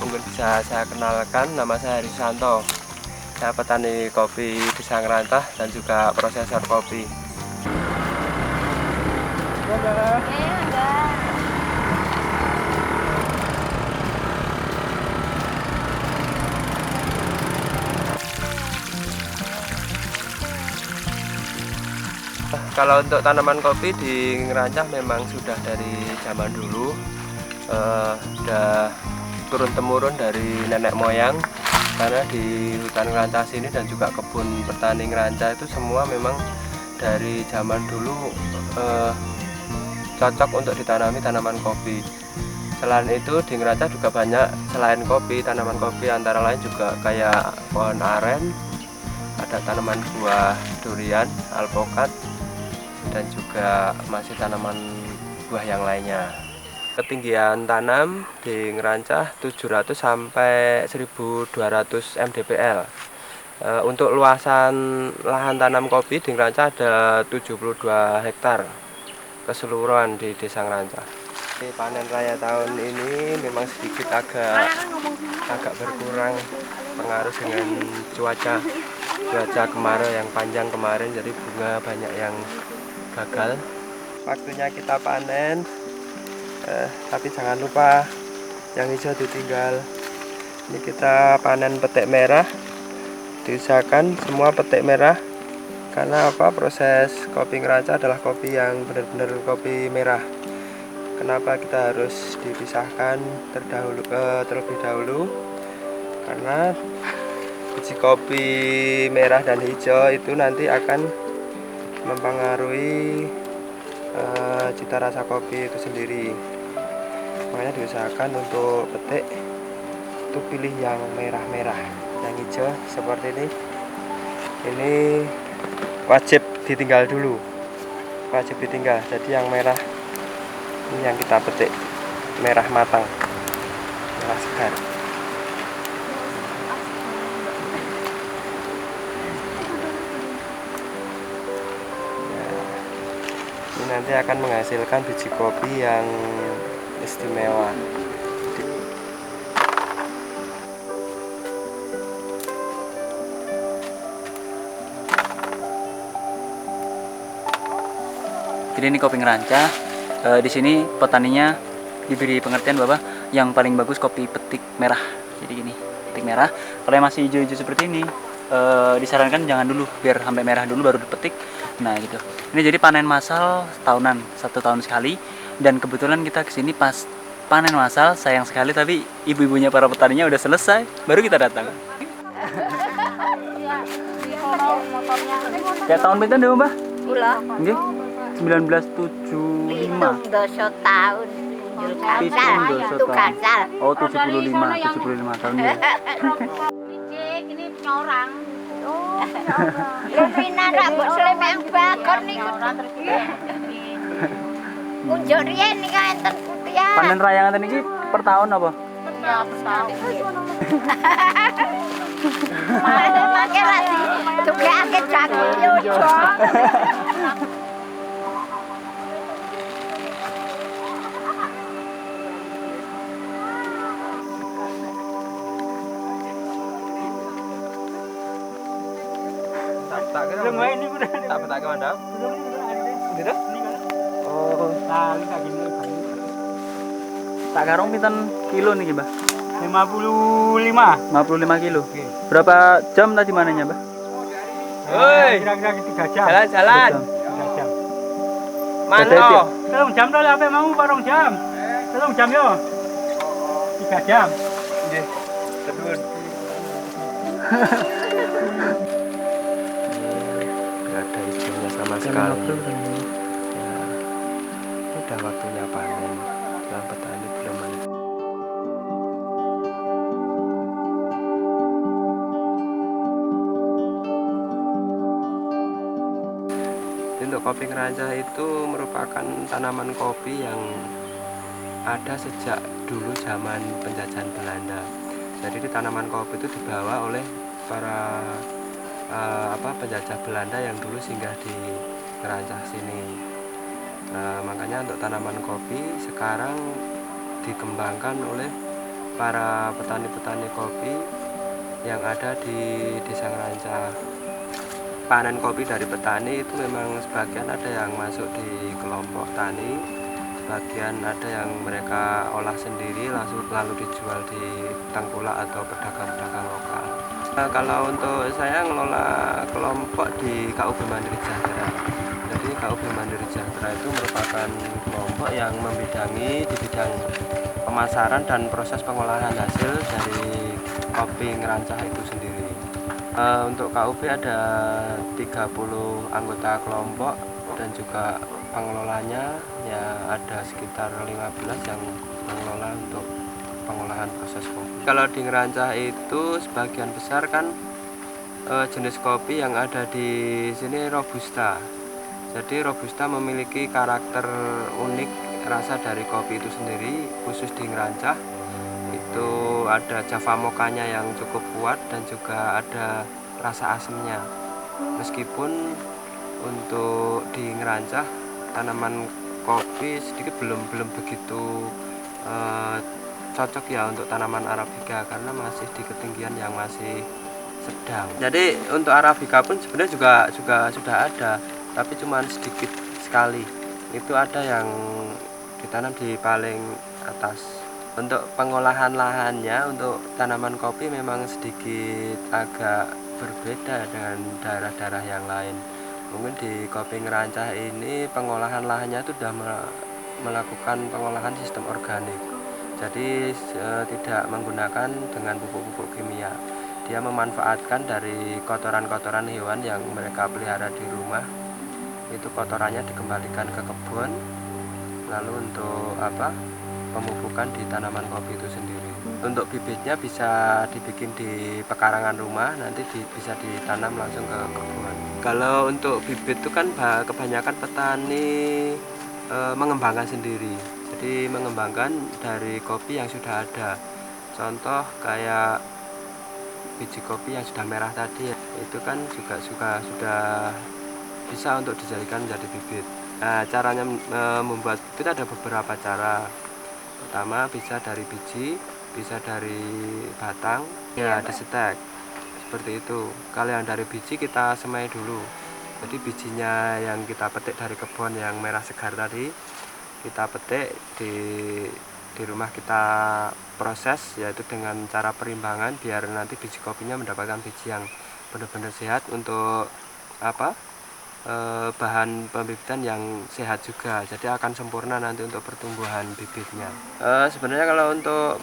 Mungkin bisa saya kenalkan, nama saya Heri Susanto. Saya petani kopi Desa Ngerantah dan juga prosesor kopi. Kalau untuk tanaman kopi di Ngerancah memang sudah dari zaman dulu, sudah turun-temurun dari nenek moyang. Karena di hutan Ngerancah sini dan juga kebun petani Ngerancah itu semua memang dari zaman dulu cocok untuk ditanami tanaman kopi. Selain itu di Ngerancah juga banyak selain kopi, tanaman kopi antara lain juga kayak pohon aren, ada tanaman buah durian, alpokat, dan juga masih tanaman buah yang lainnya. Ketinggian tanam di Ngerancah 700 sampai 1200 mdpl. Untuk luasan lahan tanam kopi di Ngerancah ada 72 hektar keseluruhan di Desa Ngerancah. Panen raya tahun ini memang sedikit agak berkurang pengaruh dengan cuaca kemarau yang panjang kemarin, jadi bunga banyak yang gagal. Waktunya kita panen, tapi jangan lupa yang hijau ditinggal. Ini kita panen petik merah, diusahakan semua petik merah, karena apa, proses kopi Ngerancah adalah kopi yang benar-benar kopi merah. Kenapa kita harus dipisahkan terlebih dahulu? Karena biji kopi merah dan hijau itu nanti akan mempengaruhi cita rasa kopi itu sendiri. Makanya diusahakan untuk petik itu pilih yang merah-merah, yang hijau seperti ini wajib ditinggal dulu, wajib ditinggal. Jadi yang merah ini yang kita petik, merah matang, merah segar. Ini nanti akan menghasilkan biji kopi yang istimewa. Jadi ini kopi Ngerancah. Di sini petaninya diberi pengertian bahwa yang paling bagus kopi petik merah. Jadi gini, petik merah. Kalau yang masih hijau-hijau seperti ini, disarankan jangan dulu, biar sampai merah dulu baru dipetik. Nah gitu. Ini jadi panen massal tahunan, 1 tahun sekali. Dan kebetulan kita kesini pas panen massal, sayang sekali tapi ibu-ibunya para petaninya udah selesai, baru kita datang. Kayak tahun pinten deh Mbah? Kula Nggih. 1975. doso tahun. Itu gansal. Oh, 75 tahun ya. Ini nyorang. Oh, Lumina rak mbok slemek bakar niku. Unjuk riyen nika enten kutian. Panen raya ngaten iki per tahun apa? Makai lagi. Tugake jago yo. Tak petake mandap. Gitu? Oh, Tak karung pinten kilo niki, Mbah? 55. 55 kilo. Berapa jam tadi manennya, Mbah? woi, Kira-kira 3 jam. jalan-jalan. 3 jam. Mano. 3 jam lah apa mau 2 jam. 3 jam yo. 3 jam. Nggih. Sedun. Nggak ada hijaunya sama sekali. Ya, udah waktunya panen. Dan petani belum panen. Untuk kopi Ngerancah itu merupakan tanaman kopi yang ada sejak dulu zaman penjajahan Belanda. Jadi tanaman kopi itu dibawa oleh para penjajah Belanda yang dulu singgah di Ngerancah sini. Makanya untuk tanaman kopi sekarang dikembangkan oleh para petani-petani kopi yang ada di Desa Ngerancah. Panen kopi dari petani itu memang sebagian ada yang masuk di kelompok tani, sebagian ada yang mereka olah sendiri lalu dijual di tengkulak atau pedagang-pedagang lokal. Nah, kalau untuk saya ngelola kelompok di KUB Mandiri Sejahtera. Jadi KUB Mandiri Sejahtera itu merupakan kelompok yang membidangi di bidang pemasaran dan proses pengolahan hasil dari kopi Ngerancah itu sendiri. Untuk KUB ada 30 anggota kelompok dan juga pengelolanya ya ada sekitar 15 yang mengelola untuk pengolahan proses kopi. Kalau di Ngerancah itu sebagian besar kan jenis kopi yang ada di sini Robusta. Jadi Robusta memiliki karakter unik rasa dari kopi itu sendiri, khusus di Ngerancah itu ada Java mokanya yang cukup kuat dan juga ada rasa asamnya. Meskipun untuk di Ngerancah tanaman kopi sedikit belum begitu cocok ya untuk tanaman Arabica karena masih di ketinggian yang masih sedang. Jadi untuk Arabica pun sebenarnya juga sudah ada, tapi cuma sedikit sekali. Itu ada yang ditanam di paling atas. Untuk pengolahan lahannya untuk tanaman kopi memang sedikit agak berbeda dengan daerah-daerah yang lain. Mungkin di kopi Ngerancah ini pengolahan lahannya itu sudah melakukan pengolahan sistem organik. Jadi tidak menggunakan dengan pupuk-pupuk kimia. Dia memanfaatkan dari kotoran-kotoran hewan yang mereka pelihara di rumah. Itu kotorannya dikembalikan ke kebun. Lalu untuk pemupukan di tanaman kopi itu sendiri. Untuk bibitnya bisa dibikin di pekarangan rumah, nanti bisa ditanam langsung ke kebun. Kalau untuk bibit itu kan kebanyakan petani mengembangkan sendiri. Jadi mengembangkan dari kopi yang sudah ada. Contoh kayak biji kopi yang sudah merah tadi, itu kan juga sudah bisa untuk dijadikan menjadi bibit. Nah, caranya membuat bibit ada beberapa cara. Pertama bisa dari biji, bisa dari batang, ya disetek seperti itu. Kalau yang dari biji kita semai dulu. Jadi bijinya yang kita petik dari kebun yang merah segar tadi, kita petik di rumah kita proses, yaitu dengan cara perimbangan biar nanti biji kopinya mendapatkan biji yang benar-benar sehat untuk bahan pembibitan yang sehat juga, jadi akan sempurna nanti untuk pertumbuhan bibitnya. Sebenarnya kalau untuk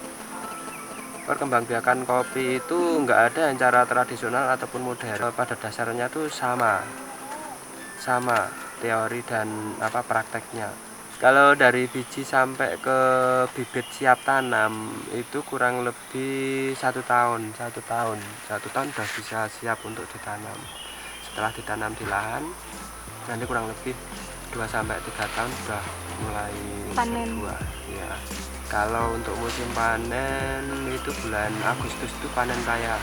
perkembangbiakan kopi itu nggak ada yang cara tradisional ataupun modern. Pada dasarnya itu sama teori dan prakteknya. Kalau dari biji sampai ke bibit siap tanam itu kurang lebih 1 tahun sudah bisa siap untuk ditanam. Setelah ditanam di lahan, nanti kurang lebih 2-3 tahun sudah mulai panen. berbuah. Ya. Kalau untuk musim panen itu bulan Agustus itu panen raya.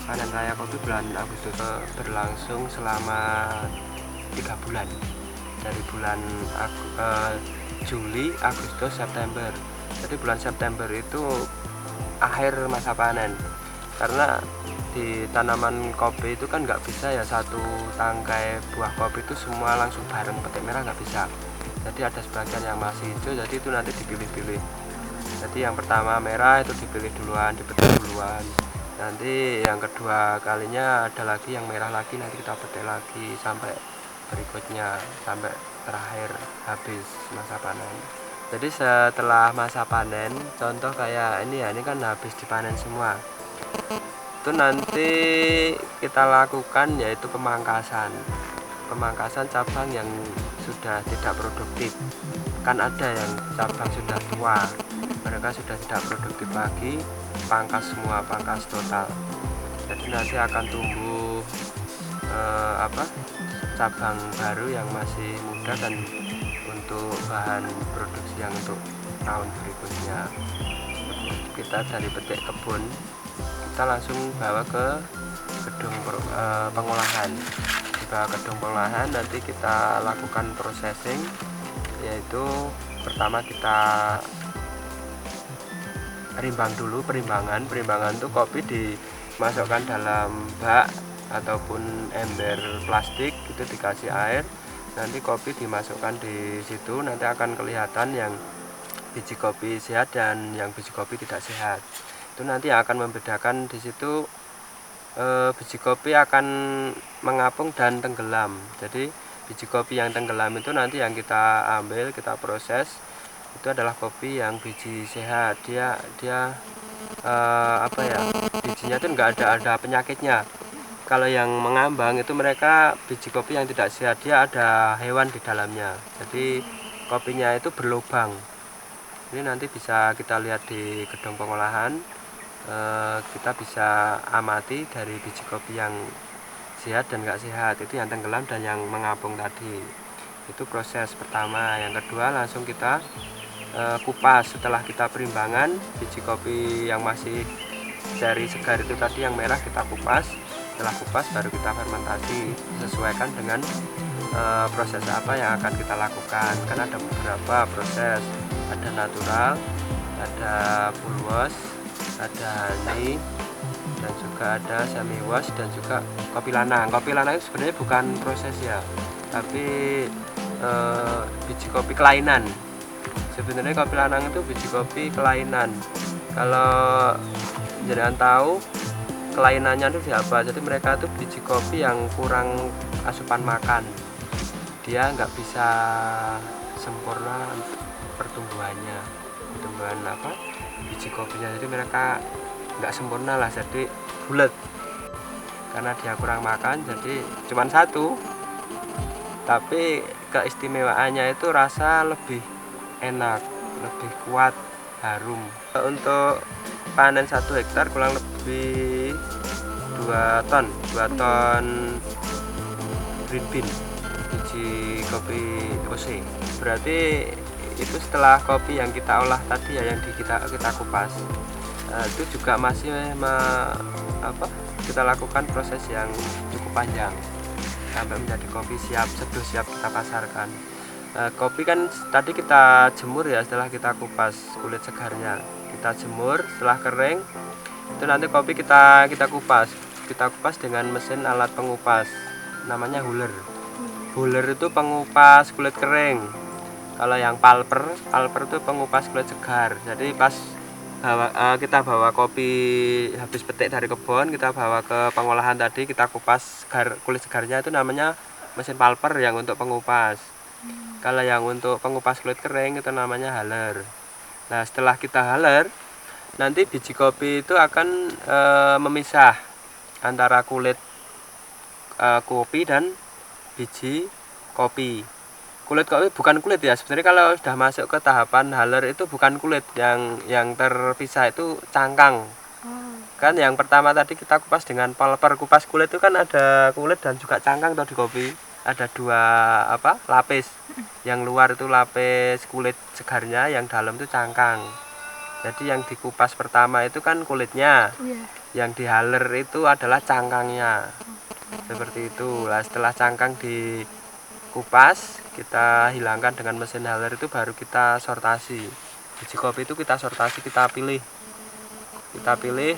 Panen raya kopi bulan Agustus berlangsung selama 3 bulan. Dari bulan Juli, Agustus, September. Jadi bulan September itu akhir masa panen. Karena di tanaman kopi itu kan nggak bisa ya satu tangkai buah kopi itu semua langsung bareng petik merah, nggak bisa. Jadi ada sebagian yang masih hijau, jadi itu nanti dipilih-pilih. Jadi yang pertama merah itu dipilih duluan, dipetik duluan. Nanti yang kedua kalinya ada lagi yang merah lagi, nanti kita petik lagi sampai berikutnya, sampai terakhir habis masa panen. Jadi setelah masa panen, contoh kayak ini kan habis dipanen semua. Itu nanti kita lakukan yaitu pemangkasan cabang yang sudah tidak produktif. Kan ada yang cabang sudah tua, mereka sudah tidak produktif lagi, pangkas total. Jadi nanti akan tumbuh cabang baru yang masih muda dan untuk bahan produksi yang untuk tahun berikutnya. Kita dari petik kebun kita langsung bawa ke gedung pengolahan. Dibawa ke gedung pengolahan, nanti kita lakukan processing, yaitu pertama kita rimbang dulu. Perimbangan tuh kopi dimasukkan dalam bak ataupun ember plastik, itu dikasih air, nanti kopi dimasukkan di situ, nanti akan kelihatan yang biji kopi sehat dan yang biji kopi tidak sehat. Itu nanti akan membedakan di situ biji kopi akan mengapung dan tenggelam. Jadi biji kopi yang tenggelam itu nanti yang kita ambil, kita proses, itu adalah kopi yang biji sehat. Dia bijinya itu enggak ada penyakitnya. Kalau yang mengambang itu mereka biji kopi yang tidak sehat, dia ada hewan di dalamnya, jadi kopinya itu berlubang. Ini nanti bisa kita lihat di gedung pengolahan, kita bisa amati dari biji kopi yang sehat dan enggak sehat, itu yang tenggelam dan yang mengapung tadi. Itu proses pertama. Yang kedua, langsung kita kupas. Setelah kita perimbangan, biji kopi yang masih seri segar itu tadi yang merah kita kupas. Setelah kupas baru kita fermentasi, sesuaikan dengan proses apa yang akan kita lakukan. Kan ada beberapa proses, ada natural, ada full wash, ada honey, dan juga ada semi wash, dan juga kopi lanang. Kopi lanang itu sebenarnya bukan proses ya, tapi biji kopi kelainan. Sebenarnya kopi lanang itu biji kopi kelainan. Kalau jangan tahu kelainannya itu apa, jadi mereka itu biji kopi yang kurang asupan makan, dia nggak bisa sempurna pertumbuhan biji kopinya, jadi mereka nggak sempurna lah, jadi bulat karena dia kurang makan, jadi cuman satu, tapi keistimewaannya itu rasa lebih enak, lebih kuat, harum. Untuk panen 1 hektar kurang lebih 2 ton green bean, biji kopi OC. Berarti itu setelah kopi yang kita olah tadi ya, yang kita kupas, itu juga masih kita lakukan proses yang cukup panjang sampai menjadi kopi siap, seduh siap kita pasarkan. Kopi kan tadi kita jemur ya, setelah kita kupas kulit segarnya, kita jemur, setelah kering itu nanti kopi kita kupas dengan mesin alat pengupas, namanya huller. Huller itu pengupas kulit kering. Kalau yang palper itu pengupas kulit segar. Jadi pas kita bawa kopi habis petik dari kebun, kita bawa ke pengolahan tadi, kita kupas kulit segarnya, itu namanya mesin palper yang untuk pengupas. Kalau yang untuk pengupas kulit kering itu namanya haler. Nah, setelah kita haler, nanti biji kopi itu akan memisah antara kulit kopi dan biji kopi. Kulit kopi bukan kulit ya, sebenarnya kalau sudah masuk ke tahapan haler itu bukan kulit, yang terpisah itu cangkang. Kan yang pertama tadi kita kupas dengan palper, kupas kulit itu kan ada kulit dan juga cangkang di kopi. Ada 2 lapis. Yang luar itu lapis kulit segarnya, yang dalam itu cangkang. Jadi yang dikupas pertama itu kan kulitnya, yang dihaler itu adalah cangkangnya. Seperti itu. Nah, setelah cangkang dikupas, kita hilangkan dengan mesin haler, itu baru kita sortasi. Biji kopi itu kita sortasi, kita pilih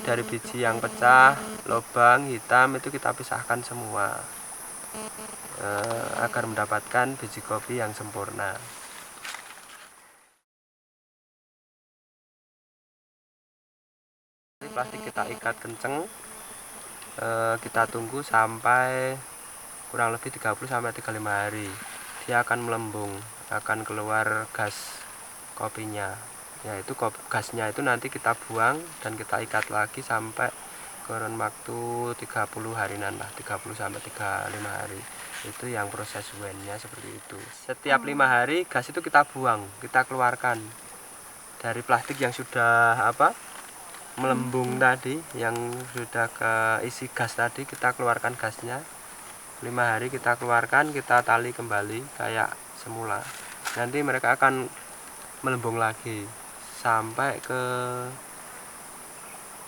dari biji yang pecah, lubang, hitam, itu kita pisahkan semua agar mendapatkan biji kopi yang sempurna. Plastik kita ikat kenceng, kita tunggu sampai kurang lebih 30-35 hari. Dia akan melembung, akan keluar gas kopinya. Yaitu gasnya itu nanti kita buang dan kita ikat lagi sampai kurun waktu 30 harian lah, 30-35 hari. Itu yang proses wennya seperti itu. Setiap 5 hari gas itu kita buang, kita keluarkan dari plastik yang sudah melembung tadi, yang sudah keisi gas tadi, kita keluarkan gasnya. 5 hari kita keluarkan, kita tali kembali kayak semula. Nanti mereka akan melembung lagi sampai ke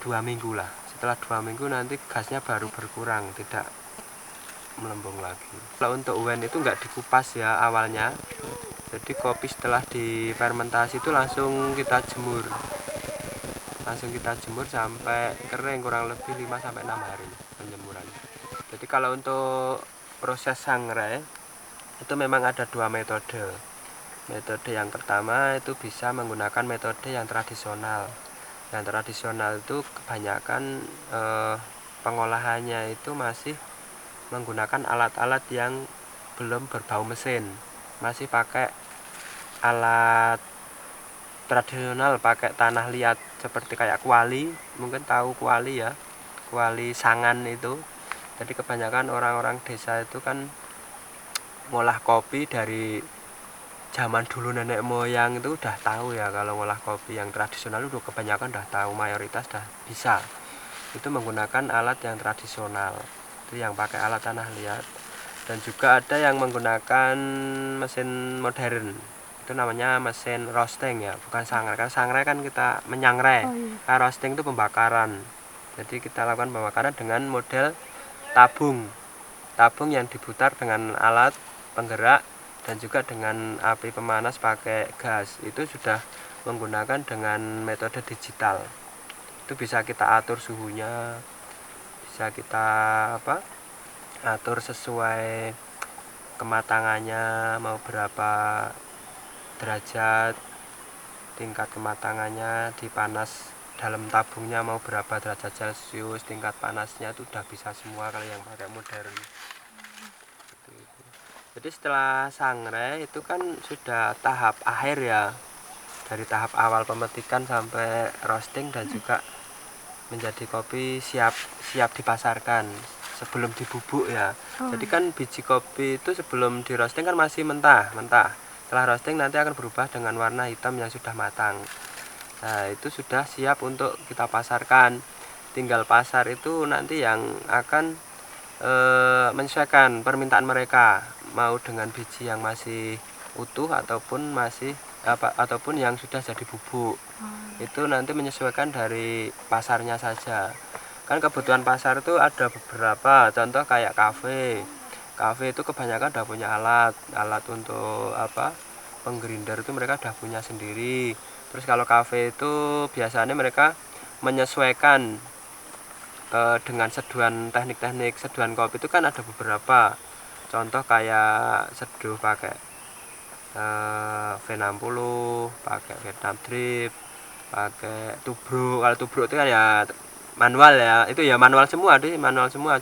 2 minggu lah. Setelah 2 minggu nanti gasnya baru berkurang, tidak melembung lagi. Kalau untuk uwen itu enggak dikupas ya awalnya. Jadi kopi setelah difermentasi itu langsung kita jemur. langsung kita jemur sampai kering, kurang lebih 5-6 hari penjemuran. Jadi kalau untuk proses sangrai itu memang ada 2 metode. Metode yang pertama itu bisa menggunakan metode yang tradisional. Yang tradisional itu kebanyakan pengolahannya itu masih menggunakan alat-alat yang belum berbau mesin, masih pakai alat tradisional, pakai tanah liat seperti kayak kuali, mungkin tahu kuali ya, kuali sangan itu. Jadi kebanyakan orang-orang desa itu kan ngolah kopi dari zaman dulu, nenek moyang itu udah tahu ya. Kalau ngolah kopi yang tradisional itu kebanyakan udah tahu, mayoritas udah bisa. Itu menggunakan alat yang tradisional, itu yang pakai alat tanah liat. Dan juga ada yang menggunakan mesin modern, itu namanya mesin roasting ya, bukan sangrai. Kan sangrai kan kita menyangrai, nah, roasting itu pembakaran. Jadi kita lakukan pembakaran dengan model tabung yang diputar dengan alat penggerak dan juga dengan api pemanas pakai gas. Itu sudah menggunakan dengan metode digital. Itu bisa kita atur suhunya, bisa kita atur sesuai kematangannya, mau berapa derajat tingkat kematangannya, dipanas dalam tabungnya mau berapa derajat Celcius, tingkat panasnya itu udah bisa semua kalau yang pakai modern. Jadi setelah sangrai itu kan sudah tahap akhir ya, dari tahap awal pemetikan sampai roasting dan juga menjadi kopi siap dipasarkan sebelum dibubuk ya. Jadi kan biji kopi itu sebelum di roasting kan masih mentah. Setelah roasting nanti akan berubah dengan warna hitam yang sudah matang. Nah, itu sudah siap untuk kita pasarkan. Tinggal pasar itu nanti yang akan menyesuaikan permintaan mereka, mau dengan biji yang masih utuh ataupun ataupun yang sudah jadi bubuk. Itu nanti menyesuaikan dari pasarnya saja. Kan kebutuhan pasar itu ada beberapa, contoh kayak kafe itu kebanyakan udah punya alat untuk penggrinder itu mereka udah punya sendiri. Terus kalau kafe itu biasanya mereka menyesuaikan dengan seduhan, teknik seduhan kopi itu kan ada beberapa, contoh kayak seduh pakai V60, pakai Vietnam drip, pakai tubruk. Kalau tubruk itu kan ya manual ya, itu ya manual semua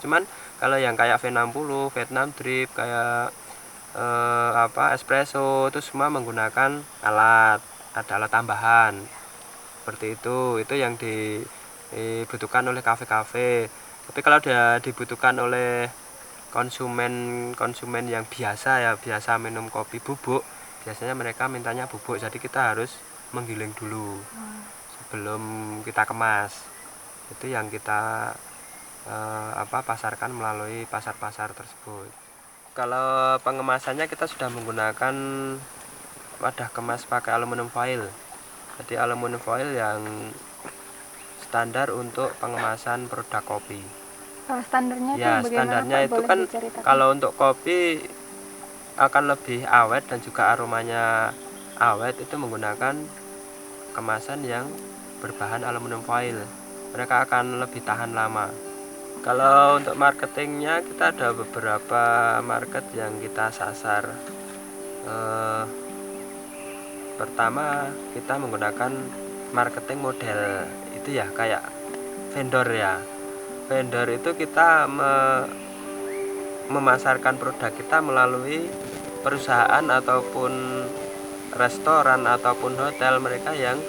cuman kalau yang kayak V60, Vietnam drip, kayak espresso itu semua menggunakan ada alat tambahan seperti itu yang dibutuhkan oleh kafe-kafe. Tapi kalau dia dibutuhkan oleh konsumen yang biasa minum kopi bubuk, biasanya mereka mintanya bubuk, jadi kita harus menggiling dulu sebelum kita kemas. Itu yang kita pasarkan melalui pasar-pasar tersebut. Kalau pengemasannya kita sudah menggunakan wadah kemas pakai aluminium foil. Jadi aluminium foil yang standar untuk pengemasan produk kopi. Kalau standarnya Ya, standarnya itu kan kalau untuk kopi akan lebih awet dan juga aromanya awet, itu menggunakan kemasan yang berbahan aluminium foil. Mereka akan lebih tahan lama. Kalau untuk marketingnya kita ada beberapa market yang kita sasar. Pertama kita menggunakan marketing model itu ya kayak vendor ya. Vendor itu kita memasarkan produk kita melalui perusahaan ataupun restoran ataupun hotel mereka yang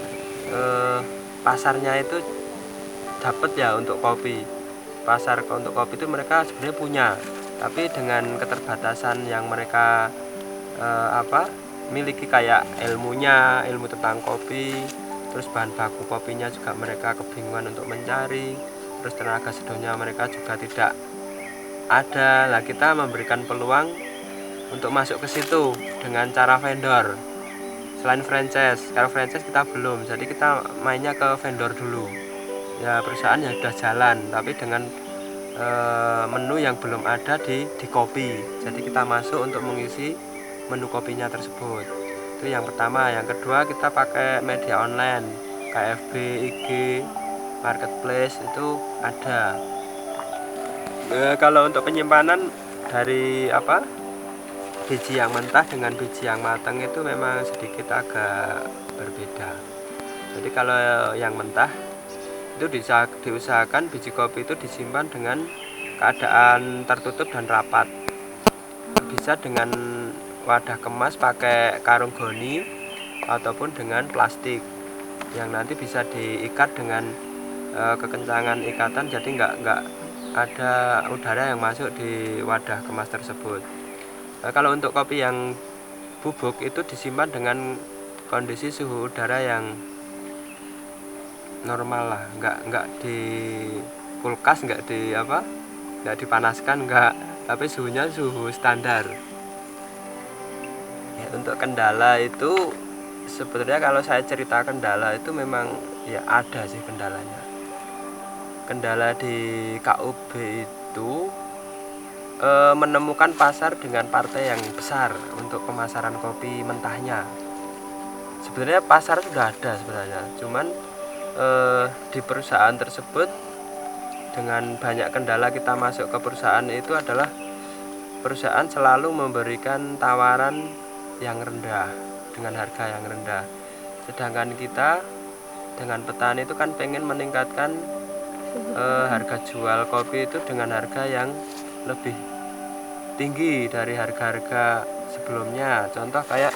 pasarnya itu dapat ya untuk kopi. Pasar untuk kopi itu mereka sebenarnya punya, tapi dengan keterbatasan yang mereka miliki, kayak ilmu tentang kopi, terus bahan baku kopinya juga mereka kebingungan untuk mencari, terus tenaga seduhnya mereka juga tidak ada. Lah kita memberikan peluang untuk masuk ke situ dengan cara vendor. Selain franchise, kalau franchise kita belum, jadi kita mainnya ke vendor dulu. Ya perusahaan yang sudah jalan, tapi dengan menu yang belum ada di kopi. Jadi kita masuk untuk mengisi menu kopinya tersebut. Itu yang pertama. Yang kedua kita pakai media online. KFB, IG, marketplace itu ada. Kalau untuk penyimpanan dari biji yang mentah dengan biji yang matang itu memang sedikit agak berbeda. Jadi kalau yang mentah itu diusahakan biji kopi itu disimpan dengan keadaan tertutup dan rapat. Bisa dengan wadah kemas pakai karung goni ataupun dengan plastik yang nanti bisa diikat dengan kekencangan ikatan, jadi nggak ada udara yang masuk di wadah kemas tersebut. Kalau untuk kopi yang bubuk itu disimpan dengan kondisi suhu udara yang normal lah, nggak di kulkas, nggak dipanaskan, tapi suhunya suhu standar. Ya, untuk kendala itu sebenarnya kalau saya cerita kendala itu memang ya ada sih kendalanya. Kendala di KUB itu menemukan pasar dengan partai yang besar untuk pemasaran kopi mentahnya. Sebenarnya pasar sudah ada sebenarnya, cuman di perusahaan tersebut dengan banyak kendala kita masuk ke perusahaan itu adalah perusahaan selalu memberikan tawaran yang rendah dengan harga yang rendah. Sedangkan kita dengan petani itu kan pengen meningkatkan harga jual kopi itu dengan harga yang lebih tinggi dari harga-harga sebelumnya. Contoh kayak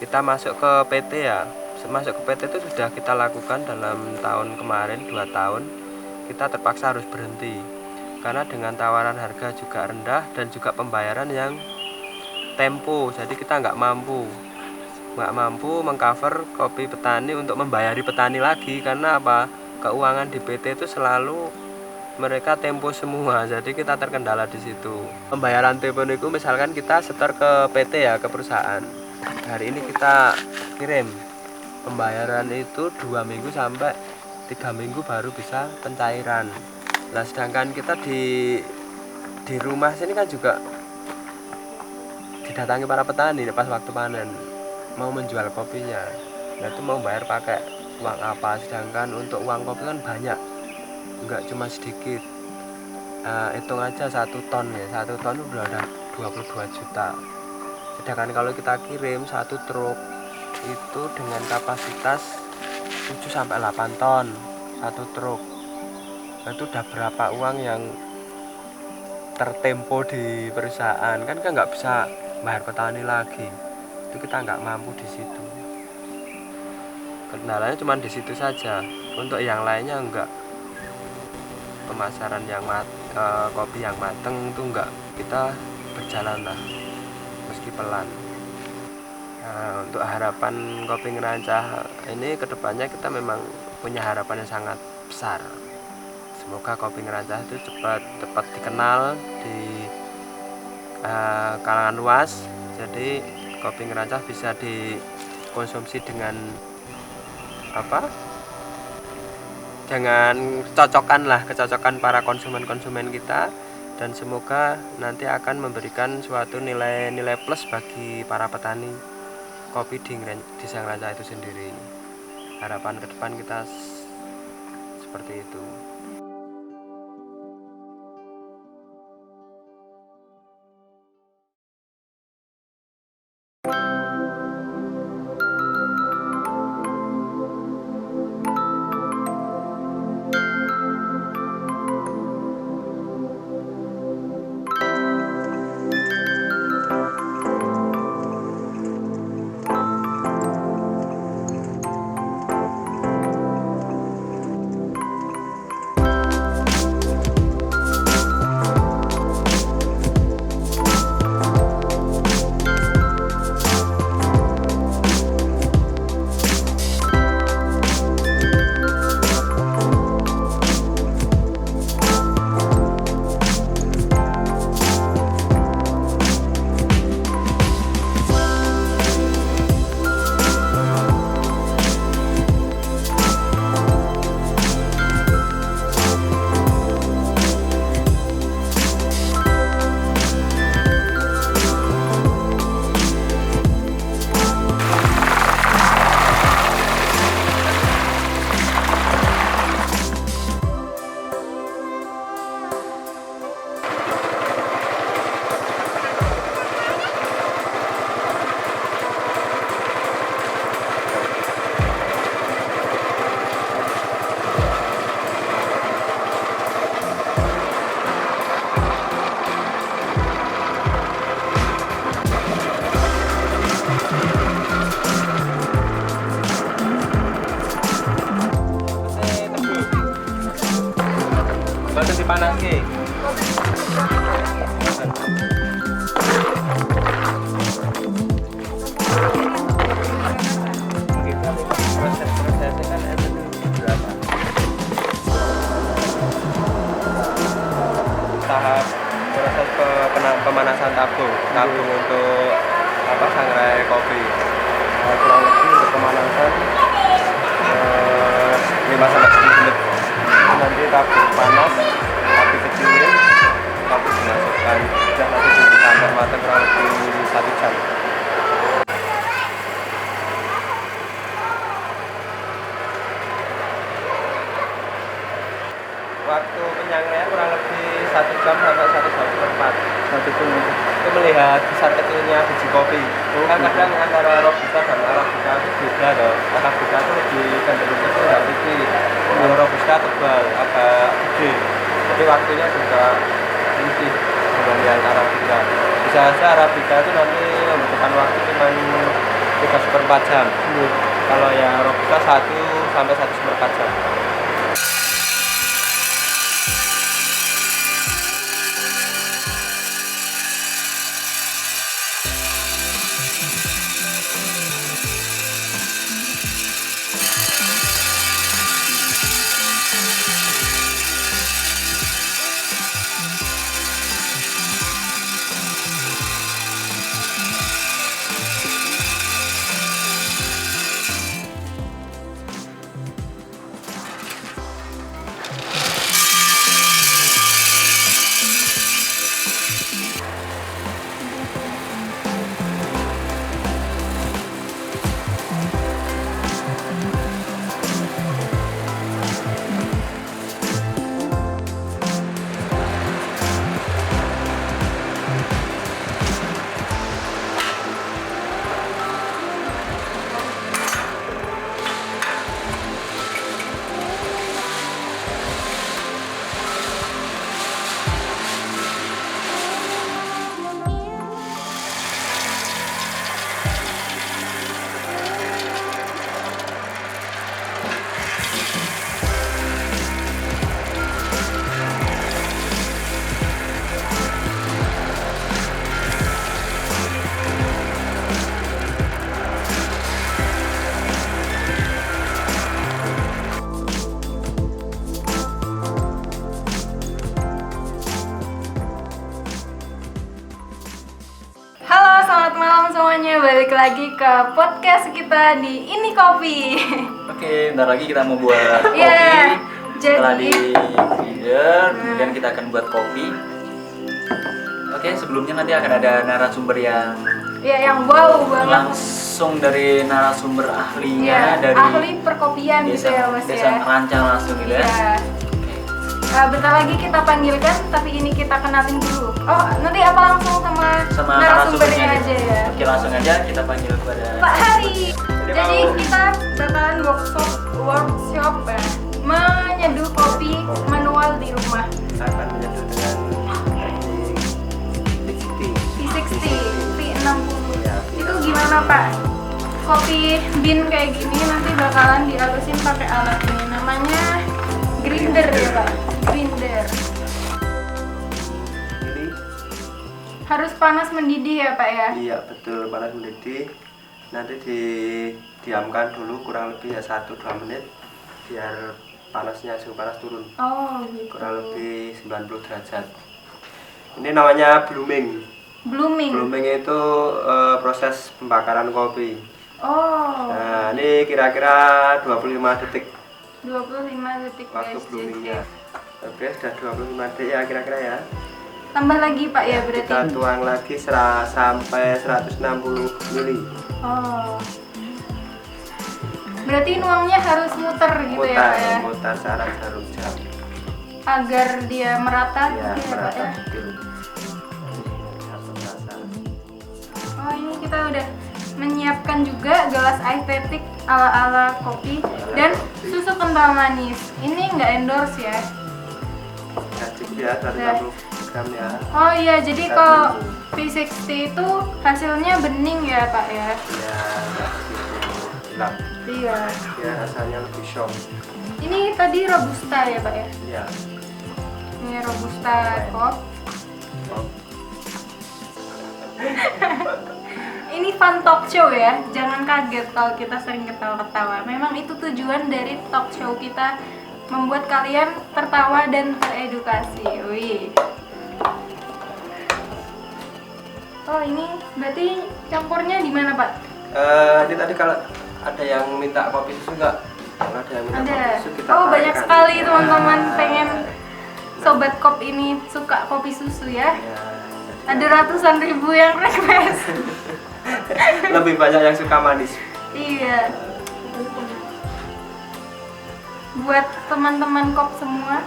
kita masuk ke PT ya, masuk ke PT itu sudah kita lakukan dalam tahun kemarin 2 tahun, kita terpaksa harus berhenti karena dengan tawaran harga juga rendah dan juga pembayaran yang tempo, jadi kita nggak mampu mengcover kopi petani untuk membayari petani lagi, karena keuangan di PT itu selalu mereka tempo semua, jadi kita terkendala di situ. Pembayaran tempo itu misalkan kita setor ke PT ya, ke perusahaan, hari ini kita kirim, pembayaran itu 2 minggu sampai 3 minggu baru bisa pencairan. Nah sedangkan kita di rumah sini kan juga didatangi para petani pas waktu panen mau menjual kopinya. Nah itu mau bayar pakai uang apa, sedangkan untuk uang kopi kan banyak, enggak cuma sedikit. Hitung aja 1 ton ya, 1 ton udah ada 22 juta. Sedangkan kalau kita kirim 1 truk itu dengan kapasitas 7-8 ton 1 truk. Nah, itu udah berapa uang yang tertempo di perusahaan, kan nggak bisa bayar petani lagi, itu kita nggak mampu di situ. Kendalanya cuma di situ saja, untuk yang lainnya enggak. Pemasaran yang kopi yang mateng itu enggak, kita berjalan lah meski pelan. Nah, untuk harapan kopi Ngerancah ini kedepannya kita memang punya harapan yang sangat besar. Semoga kopi Ngerancah itu cepat dikenal di kalangan luas, jadi kopi Ngerancah bisa dikonsumsi dengan kecocokan para konsumen kita, dan semoga nanti akan memberikan suatu nilai plus bagi para petani kopi di Desa Ngerancah itu sendiri. Harapan ke depan kita seperti itu. Batas dipanas ke. Proses-prosesnya kan ada berapa? Tahap proses pemanasan tabung untuk sangrai kopi. Kurang lebih untuk pemanasan 5-10 menit. Nanti tabung panas, api kecilin, kopi dimasukkan, sudah nanti tunggu sampai matang kurang lebih 1 jam. Waktu penyangrai kurang lebih 1 jam sampai 1 jam seperempat. 1 jam. Itu melihat besar kecilnya biji kopi. Kan kadang antara robusta dan arabica itu beda loh. Arabica itu lebih cenderung kecil dan tipis. Kalau robusta tebal, agak gede. Jadi waktunya juga tinggi dibanding arabica. Bisa saja arabica itu nanti membutuhkan waktu cuma 3/4 jam. Kalau yang robusta 1 sampai 1/4 jam. semuanya, balik lagi ke podcast kita di Ini Kopi. Oke, bentar lagi kita mau buat kopi. Yeah, Setelah jadi di feeder, kemudian kita akan buat kopi. Oke, sebelumnya nanti akan ada narasumber yang yang wow banget. langsung dari narasumber ahlinya, Ya, dari ahli perkopian gitu ya Mas desa ya. Ngerancang langsung gitu ya. Iya. Bentar lagi kita panggilkan, tapi ini kita kenalin dulu. Oh, nanti apa langsung sama narasumbernya aja ya? Oke, langsung aja kita panggil kepada Pak Hari. Jadi kita bakalan workshop ya, menyeduh kopi manual di rumah. Kita akan menyeduh dengan teknik V60, V60. Ya. Itu gimana Pak? Kopi bean kayak gini nanti bakalan dihalusin pakai alat ini, namanya grinder ya Pak. Grinder. Ini Harus panas mendidih ya Pak ya? iya betul, panas mendidih. Nanti didiamkan dulu kurang lebih ya 1-2 menit biar panasnya, suhu panas turun. Oh gitu. Kurang lebih 90 derajat. Ini namanya blooming. Blooming. Blooming itu proses pembakaran kopi. Oh. Nah, ini kira-kira 25 detik 25 detik waktu guys. bloomingnya. Oke, sudah 25 detik ya kira-kira ya. Tambah lagi Pak ya berarti. Kita tuang lagi sampai 160 mili. Oh. Berarti nuangnya harus muter gitu ya Pak ya? Mutar searah jarum jam. Agar dia merata Ya, gitu ya Pak merata ya? betul. Satu rasa. Oh ini kita udah menyiapkan juga gelas estetik ala-ala kopi dan susu kental manis. Ini nggak endorse ya? Ya, cukup ya 160 gram ya. Oh iya, jadi kalau V60 itu hasilnya bening ya Pak ya? Ya, nggak begitu gelap. Iya. Ya, rasanya lebih shock. Ini tadi robusta ya Pak ya? Ya, Robusta Kop. Ini fun talk show ya, jangan kaget kalau kita sering ketawa-ketawa. Memang itu tujuan dari talk show kita, membuat kalian tertawa dan teredukasi. Wih. Oh ini berarti campurnya di mana Pak? Ini tadi kalau ada yang minta kopi susu nggak? Kalau ada yang minta Ada. kopi susu kita Oh banyak tawarkan. sekali teman-teman pengen sobat Kop ini suka kopi susu ya. Ya, Ada ratusan ribu yang request. lebih banyak yang suka manis. Iya. Buat teman-teman Kop semua,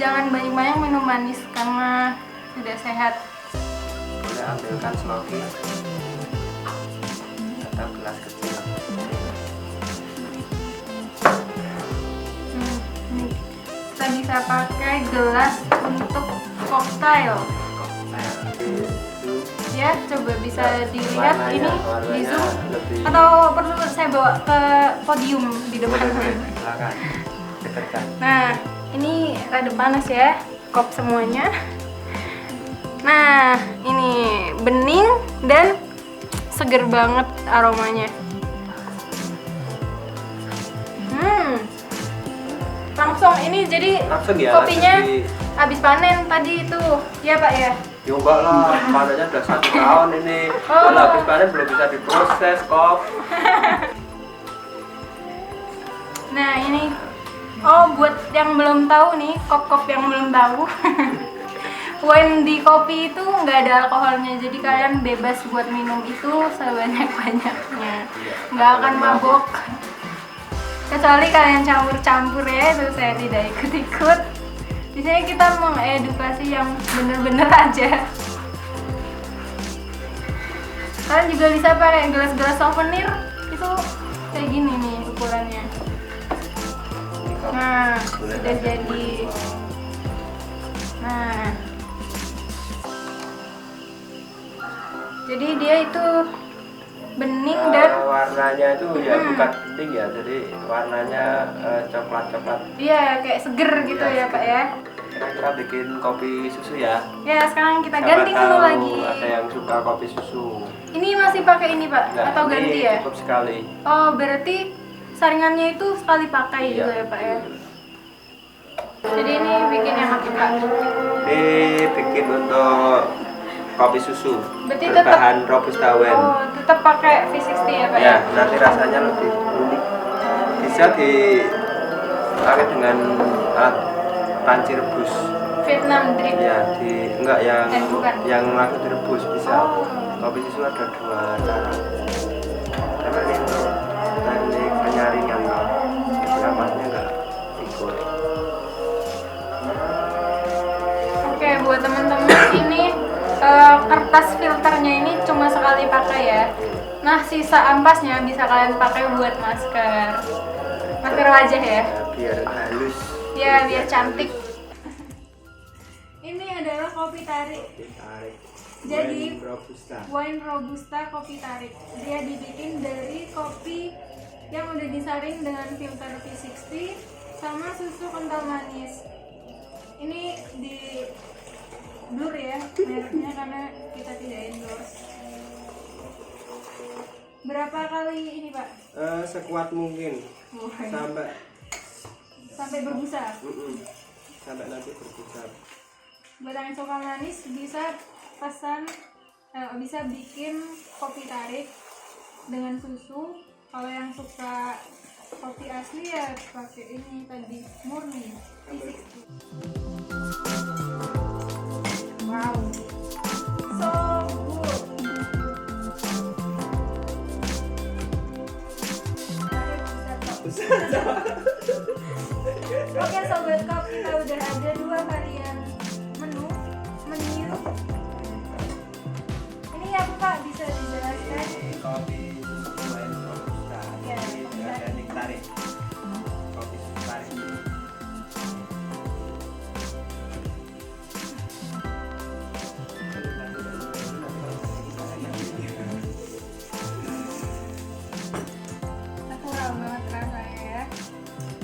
jangan banyak-banyak minum manis karena tidak sehat. Boleh ambilkan smoky atau gelas kecil. Nih, kita bisa pakai gelas untuk cocktail. Ya, coba bisa dilihat ini di zoom atau perlu saya bawa ke podium di depan. Silakan. Dekatkan. Nah, ini rada panas ya, Kop semuanya. Nah, ini bening dan seger banget aromanya. Langsung ini jadi Langsung ya, kopinya langsung habis panen tadi itu, ya Pak ya? Ya enggak lah, panennya udah 1 tahun ini. Kalau habis panen belum bisa diproses kok. Nah ini, oh buat yang belum tahu nih, kop-kop yang belum tahu, wine di kopi itu nggak ada alkoholnya, jadi kalian bebas buat minum itu sebanyak-banyaknya, nggak akan mabok. Kecuali kalian campur-campur ya, itu saya tidak ikut-ikut. Di sini kita mengedukasi yang bener-bener aja. Kalian juga bisa pakai gelas-gelas souvenir, itu kayak gini nih ukurannya. Nah, sudah jadi. Nah, jadi dia itu bening dan warnanya itu ya bukan bening ya, jadi warnanya coklat-coklat. iya kayak seger gitu ya Pak ya. Sekarang kita bikin kopi susu ya. Ya sekarang kita Siapa ganti menu tahu lagi. ada yang suka kopi susu. Ini masih pakai ini Pak Enggak, atau ini ganti ya? cukup sekali. Oh berarti saringannya itu sekali pakai Iya. juga ya Pak ya. Jadi ini bikin yang apa Pak? Ini bikin untuk kopi susu Berarti berbahan robusta wine. Oh tetap pakai V60 ya Pak Ya, nanti rasanya lebih unik. Bisa dipakai dengan alat panci rebus. Vietnam drip. Ya, enggak bukan. yang langsung direbus bisa. Oh. Kopi susu ada 2 cara. Karena ini untuk teknik penyaringan kalau napasnya enggak ikut. Oke buat teman-teman ini kertas filternya ini cuma sekali pakai ya. Nah sisa ampasnya bisa kalian pakai buat masker wajah ya. Biar halus. Ya biar cantik. Ini adalah kopi tarik. Ditarik. Jadi Wine robusta. wine robusta kopi tarik. Dia dibikin dari kopi yang udah disaring dengan filter V60 sama susu kental manis. Ini di blur ya mereknya karena kita tidak endorse. Berapa kali ini Pak? Sekuat mungkin Sampai berbusa. Sampai nanti berbusa. Buat yang suka manis bisa pesan, bisa bikin kopi tarik dengan susu. Kalau yang suka kopi asli ya pakai ini tadi murni V60. Wow, so good. Oke sobat Kop, kita udah ada 2 varian menu. Ini apa Pak, bisa dijelaskan? Kopi susu wine robusta. Ya, Ini teknik tarik. Kopi susu tarik. Natural banget rasanya ya.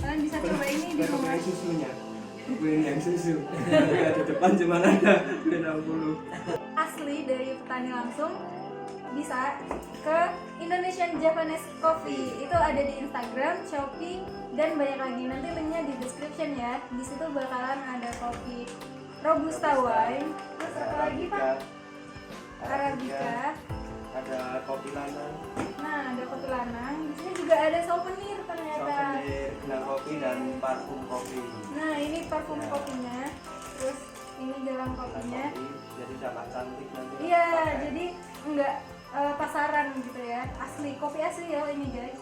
Kalian bisa coba ini di rumah. Susunya. Queen yang susu. Di depan cuma ada Queen 60. Asli dari petani langsung bisa ke Indonesian Japanese Coffee. Itu ada di Instagram, Shopee, dan banyak lagi. Nanti linknya di description ya. Di situ bakalan ada kopi Robusta wine. Terus apa lagi Pak? Arabica. Ada kopi lanang. Nah, ada kopi lanang. Di sini juga ada souvenir ternyata. Souvenir gelang kopi dan parfum kopi. Nah, ini parfum kopinya. Terus ini gelang kopinya. Jadi sangat cantik nanti. Iya, jadi enggak pasaran gitu ya. Asli, kopi asli ya ini guys.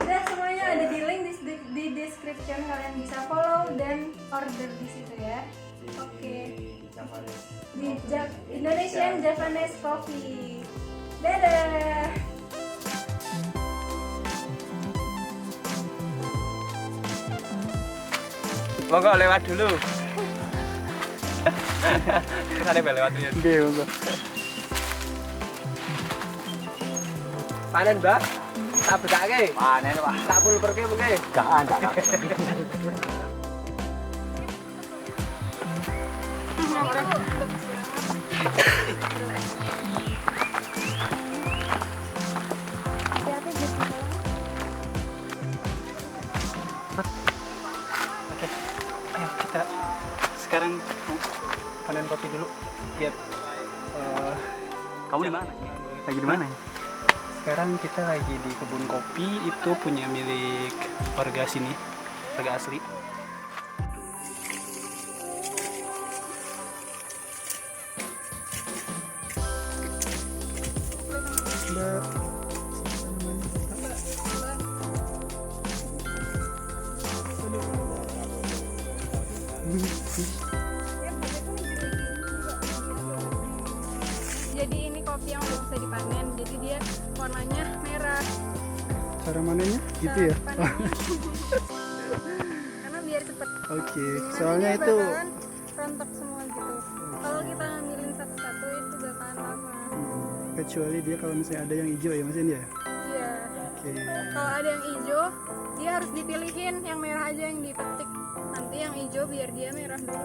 Nah, semuanya ada di link di description, kalian bisa follow dan order di situ ya. Oke. Di Indonesian Japanese Coffee. Dadah. Monggo lewat dulu. Kesane lewat ya. Oke, monggo. Panen, Mbak. Tak bedake. Panen, Pak. Tak pulperke mengke. Gak ada. Ayo kita sekarang panen kopi dulu. Lihat. Kamu di mana? Lagi di mana? Sekarang kita lagi di kebun kopi, itu punya milik warga sini, warga asli. Jadi ini kopi yang udah bisa dipanen. Jadi dia warnanya merah. Cara manennya gitu ya? Panennya. Karena biar cepet. Oke, Nanti soalnya dia itu bakalan rontok semua gitu. Kalau kita ngambilin satu-satu itu bakalan lama. kecuali dia kalau misalnya ada yang hijau ya Mas Indi ya? Iya. Oke. Kalau ada yang hijau, dia harus dipilihin yang merah aja yang dipetik. Nanti yang hijau biar dia merah dulu.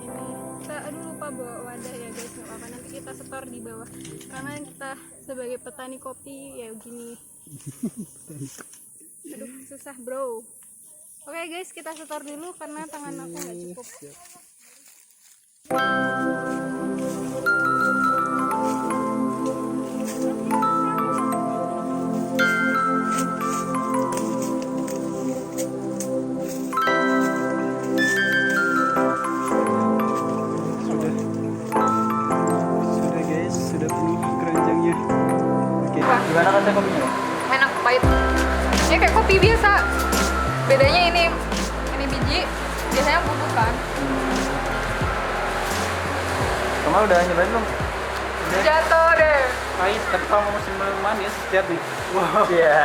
Ini kita aduh lupa bawa wadah ya guys, nggak apa-apa, nanti kita setor di bawah karena kita sebagai petani kopi ya gini. Aduh susah bro. Oke guys, kita setor dulu karena tangan aku nggak cukup. Sudah guys, sudah penuh keranjangnya. Oke. Gimana rasa kopinya? Enak, pahit. Ini kayak kopi biasa. Bedanya ini biji, biasanya bubuk kan. Kamu udah nyobain belum? Jatuh deh. Pahit, tapi kalau mau manis, lihat nih. Iya.